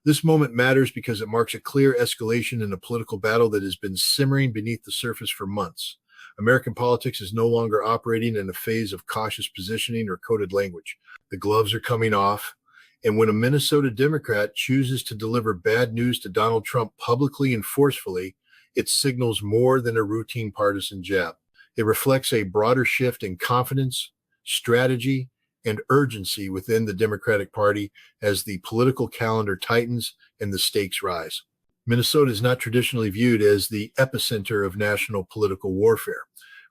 This moment matters because it marks a clear escalation in a political battle that has been simmering beneath the surface for months. American politics is no longer operating in a phase of cautious positioning or coded language. The gloves are coming off, and when a Minnesota Democrat chooses to deliver bad news to Donald Trump publicly and forcefully, it signals more than a routine partisan jab. It reflects a broader shift in confidence, strategy, and urgency within the Democratic Party as the political calendar tightens and the stakes rise. Minnesota is not traditionally viewed as the epicenter of national political warfare,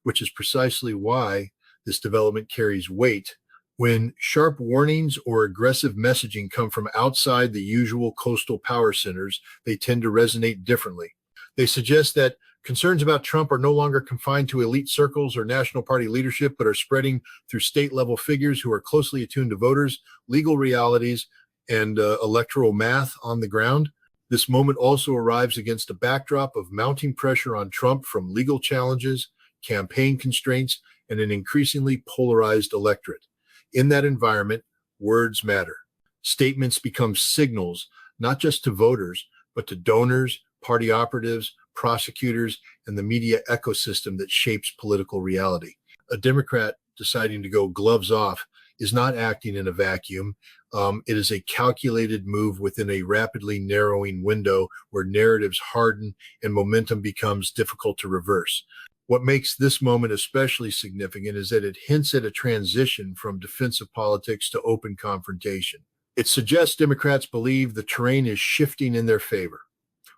which is precisely why this development carries weight. When sharp warnings or aggressive messaging come from outside the usual coastal power centers, they tend to resonate differently. They suggest that concerns about Trump are no longer confined to elite circles or national party leadership, but are spreading through state-level figures who are closely attuned to voters, legal realities, and electoral math on the ground. This moment also arrives against a backdrop of mounting pressure on Trump from legal challenges, campaign constraints, and an increasingly polarized electorate. In that environment, words matter. Statements become signals, not just to voters, but to donors, party operatives, prosecutors, and the media ecosystem that shapes political reality. A Democrat deciding to go gloves off is not acting in a vacuum. It is a calculated move within a rapidly narrowing window where narratives harden and momentum becomes difficult to reverse. What makes this moment especially significant is that it hints at a transition from defensive politics to open confrontation. It suggests Democrats believe the terrain is shifting in their favor,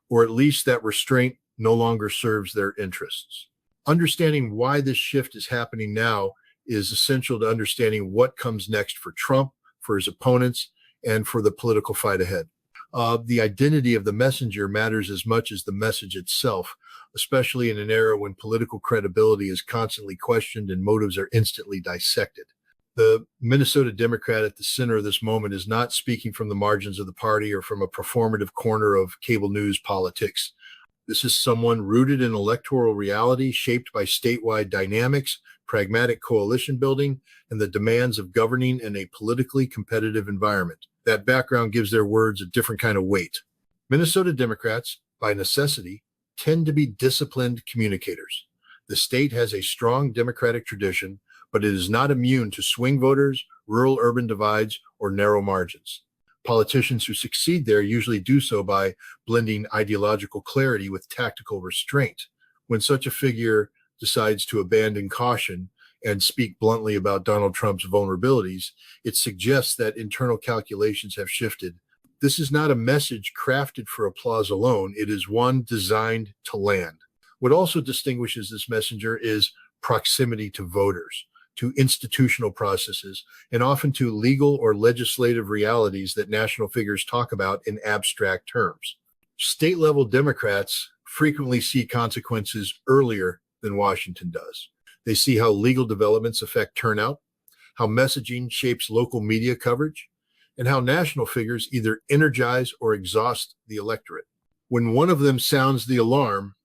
or at least that restraint no longer serves their interests. Understanding why this shift is happening now is essential to understanding what comes next for Trump, for his opponents, and for the political fight ahead. The identity of the messenger matters as much as the message itself, especially in an era when political credibility is constantly questioned and motives are instantly dissected. The Minnesota Democrat at the center of this moment is not speaking from the margins of the party or from a performative corner of cable news politics. This is someone rooted in electoral reality, shaped by statewide dynamics, pragmatic coalition building, and the demands of governing in a politically competitive environment. That background gives their words a different kind of weight. Minnesota Democrats, by necessity, tend to be disciplined communicators. The state has a strong Democratic tradition, but it is not immune to swing voters, rural-urban divides, or narrow margins. Politicians who succeed there usually do so by blending ideological clarity with tactical restraint. When such a figure decides to abandon caution and speak bluntly about Donald Trump's vulnerabilities, it suggests that internal calculations have shifted. This is not a message crafted for applause alone. It is one designed to land. What also distinguishes this messenger is proximity to voters, to institutional processes, and often to legal or legislative realities that national figures talk about in abstract terms. State-level Democrats frequently see consequences earlier than Washington does. They see how legal developments affect turnout, how messaging shapes local media coverage, and how national figures either energize or exhaust the electorate. When one of them sounds the alarm,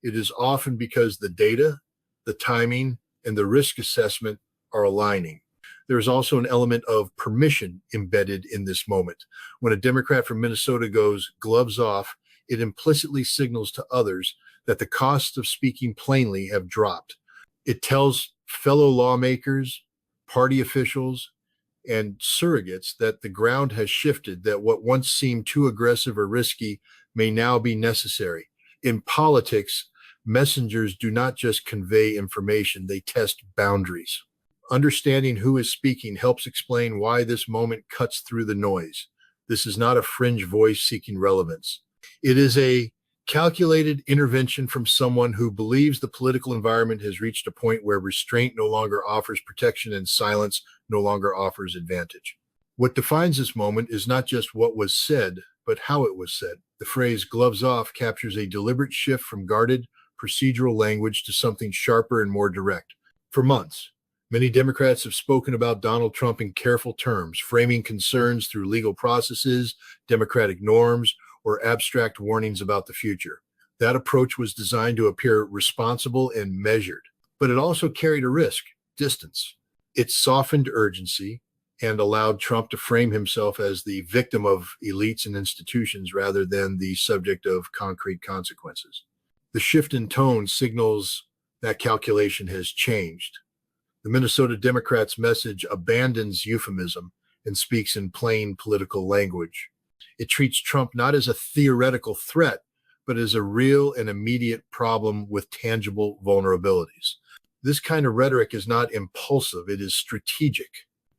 it is often because the data, the timing, and the risk assessment are aligning. There is also an element of permission embedded in this moment. When a Democrat from Minnesota goes gloves off, it implicitly signals to others that the costs of speaking plainly have dropped. It tells fellow lawmakers, party officials, and surrogates that the ground has shifted, that what once seemed too aggressive or risky may now be necessary. In politics, messengers do not just convey information, they test boundaries. Understanding who is speaking helps explain why this moment cuts through the noise. This is not a fringe voice seeking relevance. It is a calculated intervention from someone who believes the political environment has reached a point where restraint no longer offers protection and silence no longer offers advantage. What defines this moment is not just what was said, but how it was said. The phrase gloves off captures a deliberate shift from guarded, procedural language to something sharper and more direct. For months, many Democrats have spoken about Donald Trump in careful terms, framing concerns through legal processes, democratic norms, or abstract warnings about the future. That approach was designed to appear responsible and measured, but it also carried a risk, distance. It softened urgency, and allowed Trump to frame himself as the victim of elites and institutions rather than the subject of concrete consequences. The shift in tone signals that calculation has changed. The Minnesota Democrats' message abandons euphemism and speaks in plain political language. It treats Trump not as a theoretical threat, but as a real and immediate problem with tangible vulnerabilities. This kind of rhetoric is not impulsive, it is strategic.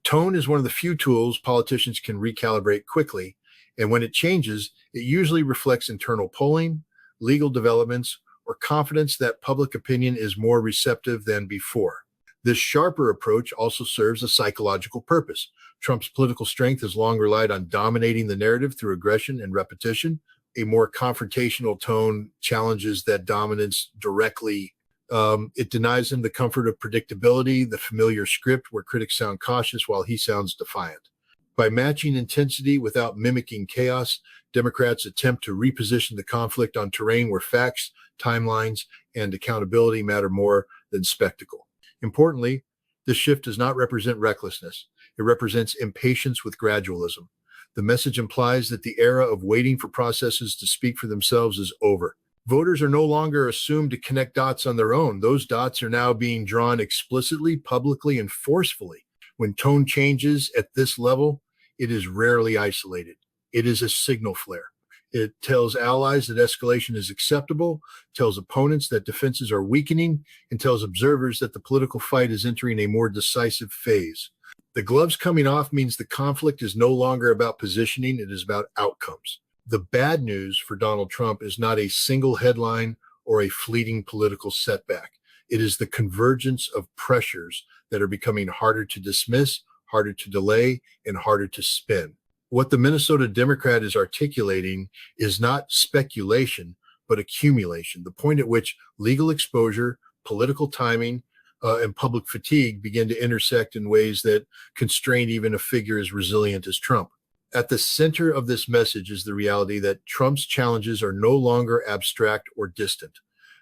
Tone is one of the few tools politicians can recalibrate quickly, and when it changes, it usually reflects internal polling, legal developments, or confidence that public opinion is more receptive than before. This sharper approach also serves a psychological purpose. Trump's political strength has long relied on dominating the narrative through aggression and repetition. A more confrontational tone challenges that dominance directly. It denies him the comfort of predictability, the familiar script where critics sound cautious while he sounds defiant. By matching intensity without mimicking chaos, Democrats attempt to reposition the conflict on terrain where facts, timelines, and accountability matter more than spectacle. Importantly, this shift does not represent recklessness. It represents impatience with gradualism. The message implies that the era of waiting for processes to speak for themselves is over. Voters are no longer assumed to connect dots on their own. Those dots are now being drawn explicitly, publicly, and forcefully. When tone changes at this level, it is rarely isolated. It is a signal flare. It tells allies that escalation is acceptable, tells opponents that defenses are weakening, and tells observers that the political fight is entering a more decisive phase. The gloves coming off means the conflict is no longer about positioning, it is about outcomes. The bad news for Donald Trump is not a single headline or a fleeting political setback. It is the convergence of pressures that are becoming harder to dismiss, harder to delay, and harder to spin. What the Minnesota Democrat is articulating is not speculation, but accumulation, the point at which legal exposure, political timing, and public fatigue begin to intersect in ways that constrain even a figure as resilient as Trump. At the center of this message is the reality that Trump's challenges are no longer abstract or distant.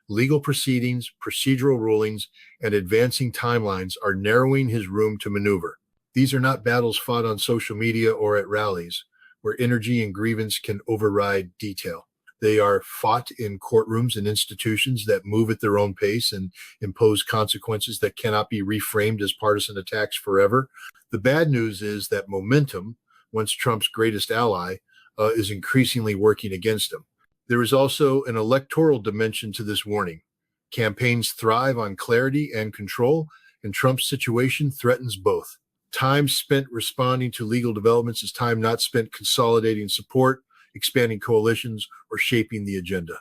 Legal proceedings, procedural rulings, and advancing timelines are narrowing his room to maneuver. These are not battles fought on social media or at rallies, where energy and grievance can override detail. They are fought in courtrooms and institutions that move at their own pace and impose consequences that cannot be reframed as partisan attacks forever. The bad news is that momentum, once Trump's greatest ally, is increasingly working against him. There is also an electoral dimension to this warning. Campaigns thrive on clarity and control, and Trump's situation threatens both. Time spent responding to legal developments is time not spent consolidating support, expanding coalitions, or shaping the agenda.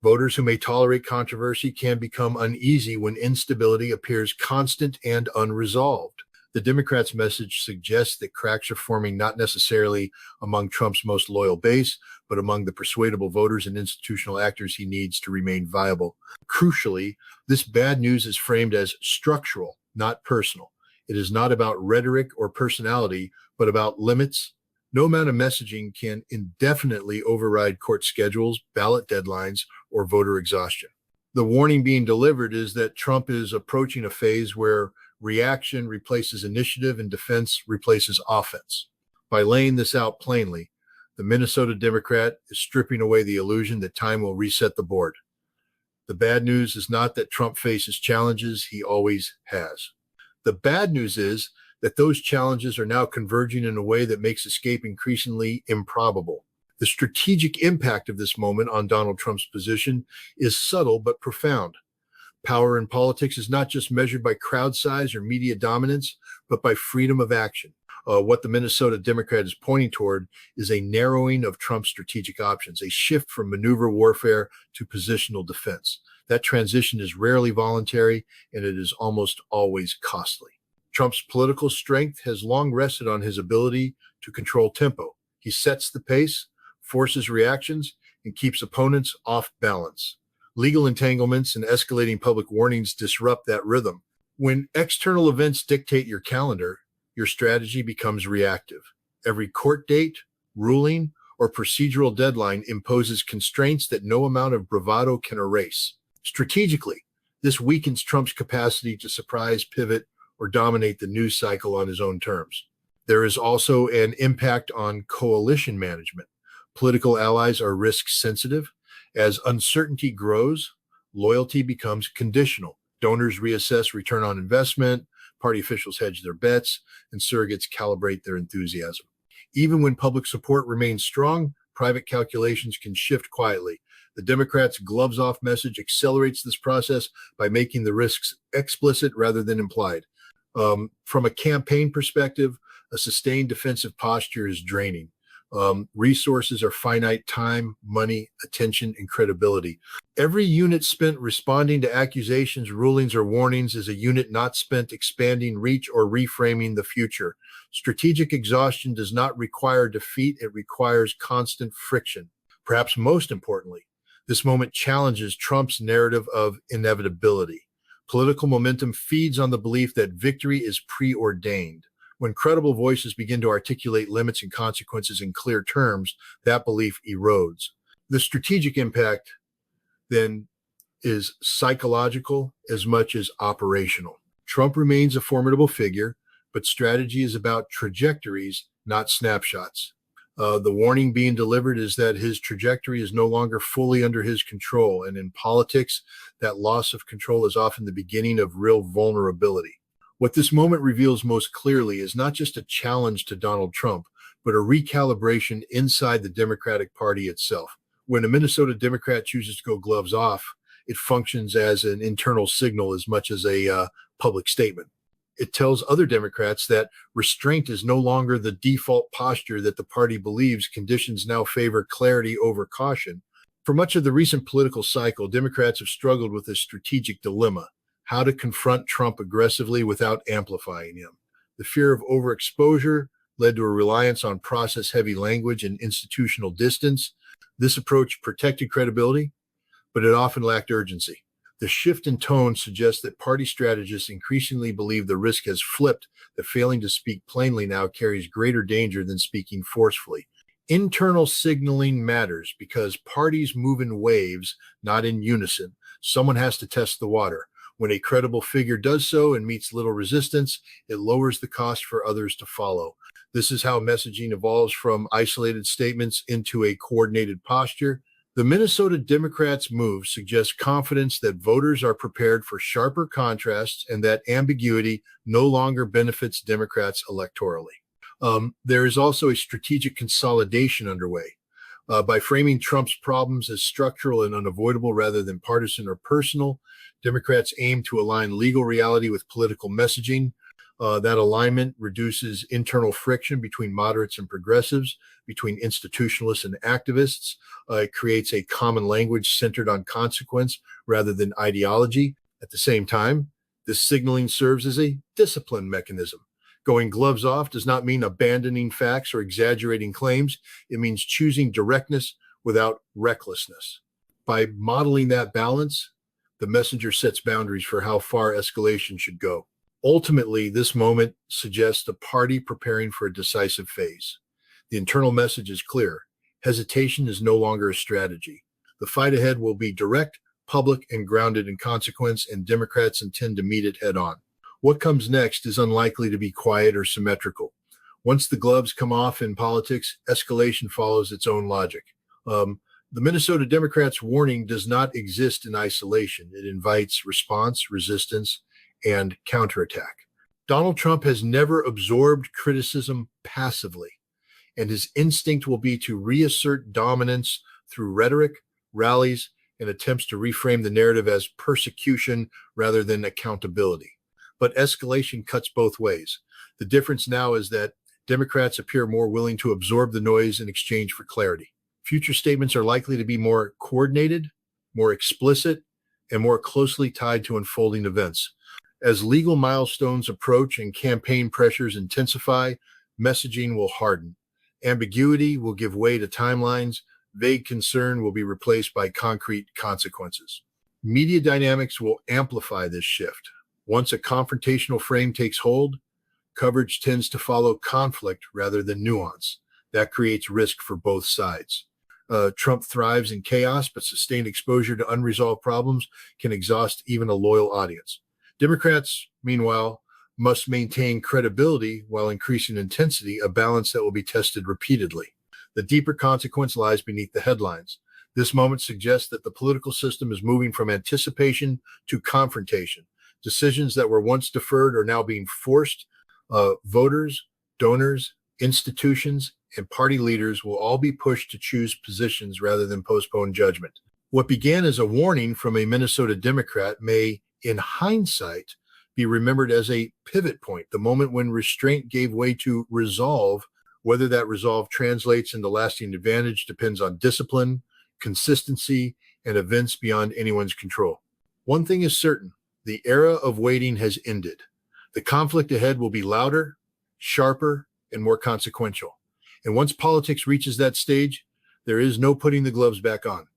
Voters who may tolerate controversy can become uneasy when instability appears constant and unresolved. The Democrats' message suggests that cracks are forming not necessarily among Trump's most loyal base, but among the persuadable voters and institutional actors he needs to remain viable. Crucially, this bad news is framed as structural, not personal. It is not about rhetoric or personality, but about limits. No amount of messaging can indefinitely override court schedules, ballot deadlines, or voter exhaustion. The warning being delivered is that Trump is approaching a phase where reaction replaces initiative and defense replaces offense. By laying this out plainly, the Minnesota Democrat is stripping away the illusion that time will reset the board. The bad news is not that Trump faces challenges, he always has. The bad news is that those challenges are now converging in a way that makes escape increasingly improbable. The strategic impact of this moment on Donald Trump's position is subtle but profound. Power in politics is not just measured by crowd size or media dominance, but by freedom of action. What the Minnesota Democrat is pointing toward is a narrowing of Trump's strategic options, a shift from maneuver warfare to positional defense. That transition is rarely voluntary, and it is almost always costly. Trump's political strength has long rested on his ability to control tempo. He sets the pace, forces reactions, and keeps opponents off balance. Legal entanglements and escalating public warnings disrupt that rhythm. When external events dictate your calendar, your strategy becomes reactive. Every court date, ruling, or procedural deadline imposes constraints that no amount of bravado can erase. Strategically, this weakens Trump's capacity to surprise, pivot, or dominate the news cycle on his own terms. There is also an impact on coalition management. Political allies are risk sensitive. As uncertainty grows, loyalty becomes conditional. Donors reassess return on investment, party officials hedge their bets, and surrogates calibrate their enthusiasm. Even when public support remains strong, private calculations can shift quietly. The Democrats' gloves off message accelerates this process by making the risks explicit rather than implied. From a campaign perspective, a sustained defensive posture is draining. Resources are finite: time, money, attention, and credibility. Every unit spent responding to accusations, rulings, or warnings is a unit not spent expanding reach or reframing the future. Strategic exhaustion does not require defeat, it requires constant friction. Perhaps most importantly, this moment challenges Trump's narrative of inevitability. Political momentum feeds on the belief that victory is preordained. When credible voices begin to articulate limits and consequences in clear terms, that belief erodes. The strategic impact then is psychological as much as operational. Trump remains a formidable figure, but strategy is about trajectories, not snapshots. The warning being delivered is that his trajectory is no longer fully under his control. And in politics, that loss of control is often the beginning of real vulnerability. What this moment reveals most clearly is not just a challenge to Donald Trump, but a recalibration inside the Democratic Party itself. When a Minnesota Democrat chooses to go gloves off, it functions as an internal signal as much as a public statement. It tells other Democrats that restraint is no longer the default posture that the party believes. Conditions now favor clarity over caution. For much of the recent political cycle, Democrats have struggled with a strategic dilemma: how to confront Trump aggressively without amplifying him. The fear of overexposure led to a reliance on process-heavy language and institutional distance. This approach protected credibility, but it often lacked urgency. The shift in tone suggests that party strategists increasingly believe the risk has flipped, that failing to speak plainly now carries greater danger than speaking forcefully. Internal signaling matters because parties move in waves, not in unison. Someone has to test the water. When a credible figure does so and meets little resistance, it lowers the cost for others to follow. This is how messaging evolves from isolated statements into a coordinated posture. The Minnesota Democrats' move suggests confidence that voters are prepared for sharper contrasts and that ambiguity no longer benefits Democrats electorally. There is also a strategic consolidation underway. By framing Trump's problems as structural and unavoidable rather than partisan or personal, Democrats aim to align legal reality with political messaging. That alignment reduces internal friction between moderates and progressives, between institutionalists and activists. It creates a common language centered on consequence rather than ideology. At the same time, this signaling serves as a discipline mechanism. Going gloves off does not mean abandoning facts or exaggerating claims. It means choosing directness without recklessness. By modeling that balance, the messenger sets boundaries for how far escalation should go. Ultimately, this moment suggests a party preparing for a decisive phase. The internal message is clear. Hesitation is no longer a strategy. The fight ahead will be direct, public, and grounded in consequence, and Democrats intend to meet it head on. What comes next is unlikely to be quiet or symmetrical. Once the gloves come off in politics, escalation follows its own logic. The Minnesota Democrats' warning does not exist in isolation. It invites response, resistance, and counterattack. Donald Trump has never absorbed criticism passively, and his instinct will be to reassert dominance through rhetoric, rallies, and attempts to reframe the narrative as persecution rather than accountability. But escalation cuts both ways. The difference now is that Democrats appear more willing to absorb the noise in exchange for clarity. Future statements are likely to be more coordinated, more explicit, and more closely tied to unfolding events. As legal milestones approach and campaign pressures intensify, messaging will harden. Ambiguity will give way to timelines. Vague concern will be replaced by concrete consequences. Media dynamics will amplify this shift. Once a confrontational frame takes hold, coverage tends to follow conflict rather than nuance. That creates risk for both sides. Trump thrives in chaos, but sustained exposure to unresolved problems can exhaust even a loyal audience. Democrats, meanwhile, must maintain credibility while increasing intensity, a balance that will be tested repeatedly. The deeper consequence lies beneath the headlines. This moment suggests that the political system is moving from anticipation to confrontation. Decisions that were once deferred are now being forced. Voters, donors, institutions, and party leaders will all be pushed to choose positions rather than postpone judgment. What began as a warning from a Minnesota Democrat may, in hindsight, be remembered as a pivot point, the moment when restraint gave way to resolve. Whether that resolve translates into lasting advantage depends on discipline, consistency, and events beyond anyone's control. One thing is certain: the era of waiting has ended. The conflict ahead will be louder, sharper, and more consequential. And once politics reaches that stage, there is no putting the gloves back on.